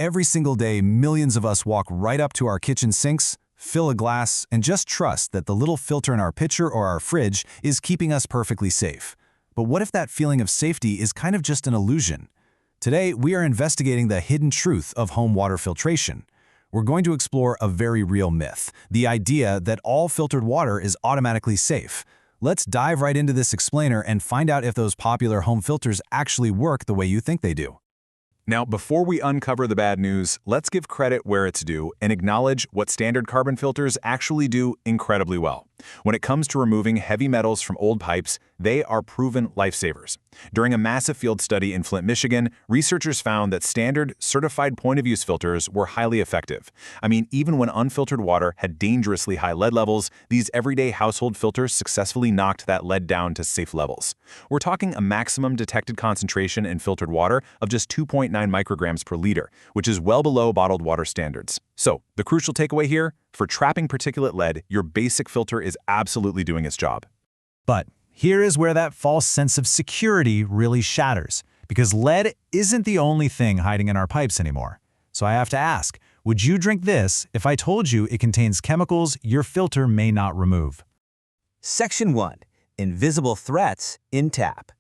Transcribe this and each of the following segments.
Every single day, millions of us walk right up to our kitchen sinks, fill a glass, and just trust that the little filter in our pitcher or our fridge is keeping us perfectly safe. But what if that feeling of safety is kind of just an illusion? Today, we are investigating the hidden truth of home water filtration. We're going to explore a very real myth, the idea that all filtered water is automatically safe. Let's dive right into this explainer and find out if those popular home filters actually work the way you think they do. Now, before we uncover the bad news, let's give credit where it's due and acknowledge what standard carbon filters actually do incredibly well. When it comes to removing heavy metals from old pipes, they are proven lifesavers. During a massive field study in Flint, Michigan, researchers found that standard, certified point-of-use filters were highly effective. I mean, even when unfiltered water had dangerously high lead levels, these everyday household filters successfully knocked that lead down to safe levels. We're talking a maximum detected concentration in filtered water of just 2.9 micrograms per liter, which is well below bottled water standards. So, the crucial takeaway here, for trapping particulate lead, your basic filter is absolutely doing its job. But here is where that false sense of security really shatters, because lead isn't the only thing hiding in our pipes anymore. So I have to ask, would you drink this if I told you it contains chemicals your filter may not remove? Section 1. Invisible Threats in Tap.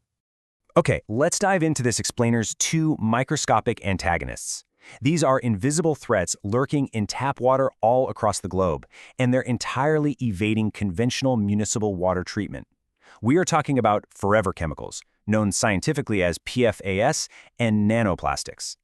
Okay, let's dive into this explainer's two microscopic antagonists. These are invisible threats lurking in tap water all across the globe, and they're entirely evading conventional municipal water treatment. We are talking about forever chemicals, known scientifically as PFAS and nanoplastics.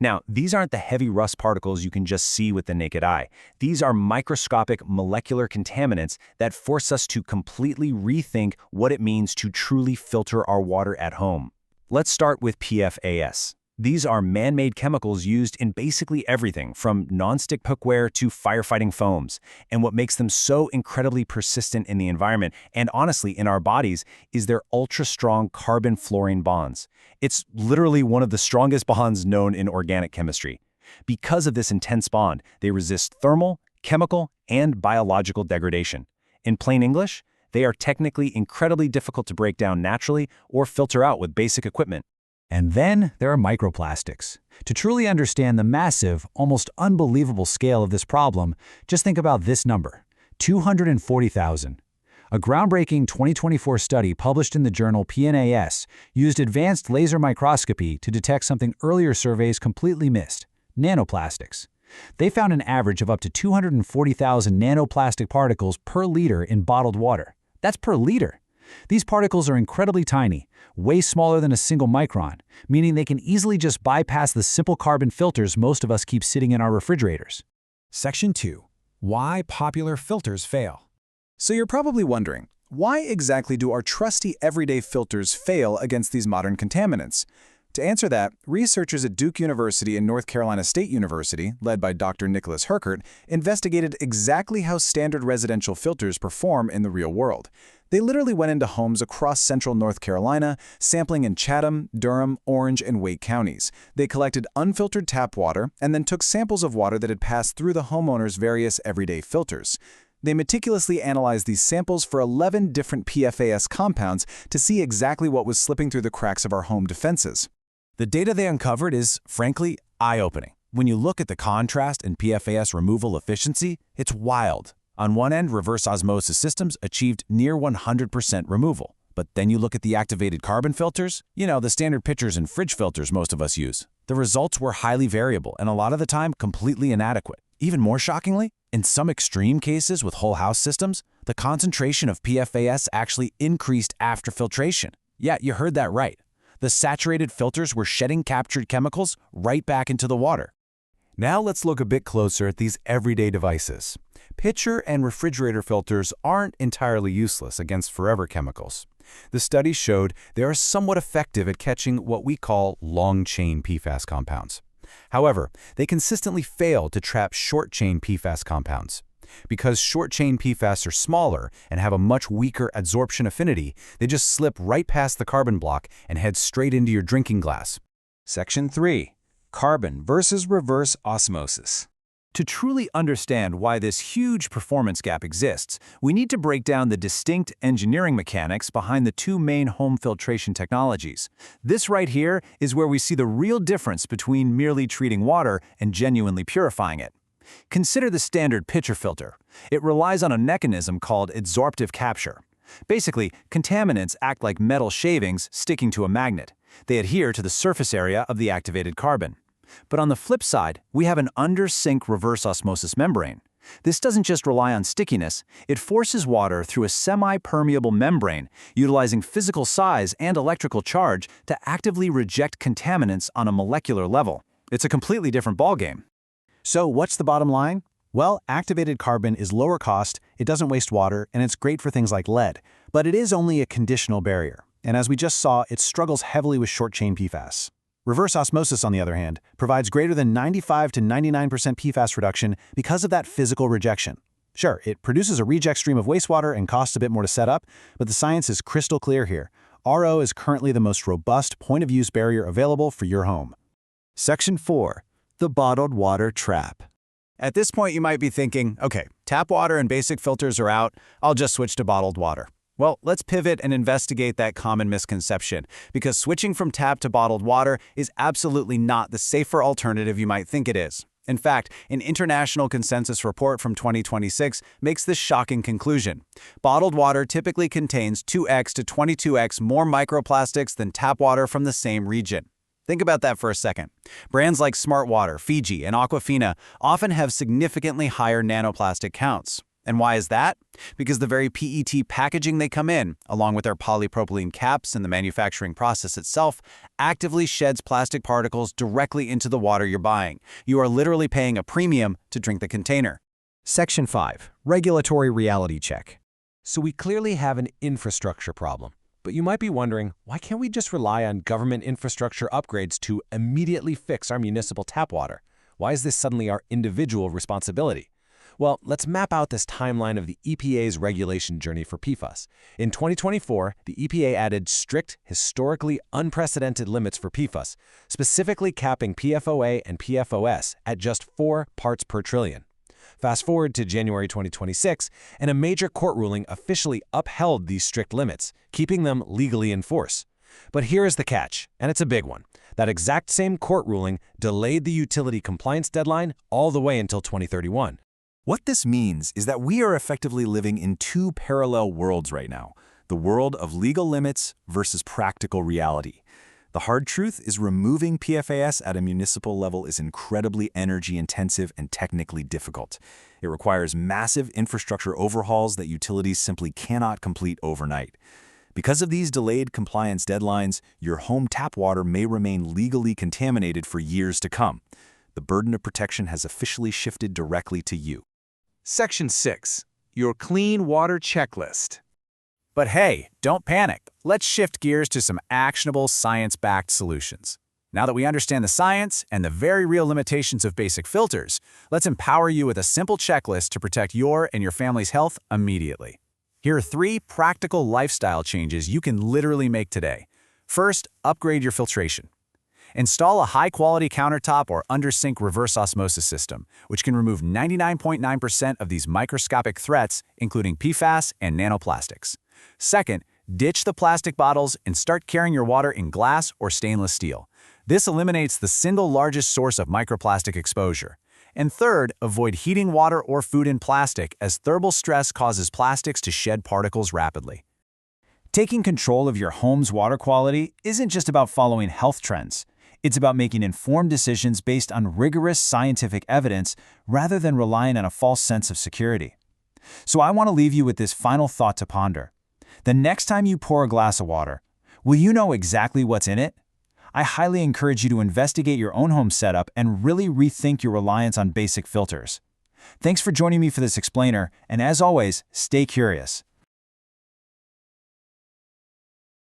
Now, these aren't the heavy rust particles you can just see with the naked eye. These are microscopic molecular contaminants that force us to completely rethink what it means to truly filter our water at home. Let's start with PFAS. These are man-made chemicals used in basically everything from non-stick cookware to firefighting foams. And what makes them so incredibly persistent in the environment, and honestly in our bodies, is their ultra-strong carbon-fluorine bonds. It's literally one of the strongest bonds known in organic chemistry. Because of this intense bond, they resist thermal, chemical, and biological degradation. In plain English, they are technically incredibly difficult to break down naturally or filter out with basic equipment. And then there are microplastics. To truly understand the massive, almost unbelievable scale of this problem, just think about this number, 240,000. A groundbreaking 2024 study published in the journal PNAS used advanced laser microscopy to detect something earlier surveys completely missed, nanoplastics. They found an average of up to 240,000 nanoplastic particles per liter in bottled water. That's per liter. These particles are incredibly tiny, way smaller than a single micron, meaning they can easily just bypass the simple carbon filters most of us keep sitting in our refrigerators. Section 2. Why popular filters fail. So you're probably wondering, why exactly do our trusty everyday filters fail against these modern contaminants? To answer that, researchers at Duke University and North Carolina State University, led by Dr. Nicholas Herkert, investigated exactly how standard residential filters perform in the real world. They literally went into homes across central North Carolina, sampling in Chatham, Durham, Orange, and Wake counties. They collected unfiltered tap water and then took samples of water that had passed through the homeowner's various everyday filters. They meticulously analyzed these samples for 11 different PFAS compounds to see exactly what was slipping through the cracks of our home defenses. The data they uncovered is, frankly, eye-opening. When you look at the contrast in PFAS removal efficiency, it's wild. On one end, reverse osmosis systems achieved near 100% removal. But then you look at the activated carbon filters, the standard pitchers and fridge filters most of us use. The results were highly variable and a lot of the time completely inadequate. Even more shockingly, in some extreme cases with whole house systems, the concentration of PFAS actually increased after filtration. Yeah, you heard that right. The saturated filters were shedding captured chemicals right back into the water. Now let's look a bit closer at these everyday devices. Pitcher and refrigerator filters aren't entirely useless against forever chemicals. The study showed they are somewhat effective at catching what we call long-chain PFAS compounds. However, they consistently fail to trap short-chain PFAS compounds. Because short-chain PFAS are smaller and have a much weaker adsorption affinity, they just slip right past the carbon block and head straight into your drinking glass. Section 3. Carbon versus reverse osmosis. To truly understand why this huge performance gap exists, we need to break down the distinct engineering mechanics behind the two main home filtration technologies. This right here is where we see the real difference between merely treating water and genuinely purifying it. Consider the standard pitcher filter. It relies on a mechanism called adsorptive capture. Basically, contaminants act like metal shavings sticking to a magnet. They adhere to the surface area of the activated carbon. But on the flip side, we have an under-sink reverse osmosis membrane. This doesn't just rely on stickiness, it forces water through a semi-permeable membrane, utilizing physical size and electrical charge to actively reject contaminants on a molecular level. It's a completely different ballgame. So what's the bottom line? Well, activated carbon is lower cost, it doesn't waste water, and it's great for things like lead. But it is only a conditional barrier. And as we just saw, it struggles heavily with short-chain PFAS. Reverse osmosis, on the other hand, provides greater than 95 to 99% PFAS reduction because of that physical rejection. Sure, it produces a reject stream of wastewater and costs a bit more to set up, but the science is crystal clear here. RO is currently the most robust point-of-use barrier available for your home. Section 4. The bottled water trap. At this point, you might be thinking, okay, tap water and basic filters are out, I'll just switch to bottled water. Well, let's pivot and investigate that common misconception, because switching from tap to bottled water is absolutely not the safer alternative you might think it is. In fact, an international consensus report from 2026 makes this shocking conclusion. Bottled water typically contains 2x to 22x more microplastics than tap water from the same region. Think about that for a second. Brands like Smart Water, Fiji, and Aquafina often have significantly higher nanoplastic counts. And why is that? Because the very PET packaging they come in, along with their polypropylene caps and the manufacturing process itself, actively sheds plastic particles directly into the water you're buying. You are literally paying a premium to drink the container. Section 5. Regulatory reality check. So we clearly have an infrastructure problem. But you might be wondering, why can't we just rely on government infrastructure upgrades to immediately fix our municipal tap water? Why is this suddenly our individual responsibility? Well, let's map out this timeline of the EPA's regulation journey for PFAS. In 2024, the EPA added strict, historically unprecedented limits for PFAS, specifically capping PFOA and PFOS at just 4 parts per trillion. Fast forward to January 2026, and a major court ruling officially upheld these strict limits, keeping them legally in force. But here is the catch, and it's a big one. That exact same court ruling delayed the utility compliance deadline all the way until 2031. What this means is that we are effectively living in two parallel worlds right now, the world of legal limits versus practical reality. The hard truth is removing PFAS at a municipal level is incredibly energy-intensive and technically difficult. It requires massive infrastructure overhauls that utilities simply cannot complete overnight. Because of these delayed compliance deadlines, your home tap water may remain legally contaminated for years to come. The burden of protection has officially shifted directly to you. Section 6. Your clean water checklist. But hey, don't panic. Let's shift gears to some actionable, science-backed solutions. Now that we understand the science and the very real limitations of basic filters, let's empower you with a simple checklist to protect your and your family's health immediately. Here are 3 practical lifestyle changes you can literally make today. First, upgrade your filtration. Install a high-quality countertop or under-sink reverse osmosis system, which can remove 99.9% of these microscopic threats, including PFAS and nanoplastics. Second, ditch the plastic bottles and start carrying your water in glass or stainless steel. This eliminates the single largest source of microplastic exposure. And third, avoid heating water or food in plastic, as thermal stress causes plastics to shed particles rapidly. Taking control of your home's water quality isn't just about following health trends. It's about making informed decisions based on rigorous scientific evidence rather than relying on a false sense of security. So I want to leave you with this final thought to ponder. The next time you pour a glass of water, will you know exactly what's in it? I highly encourage you to investigate your own home setup and really rethink your reliance on basic filters. Thanks for joining me for this explainer, and as always, stay curious.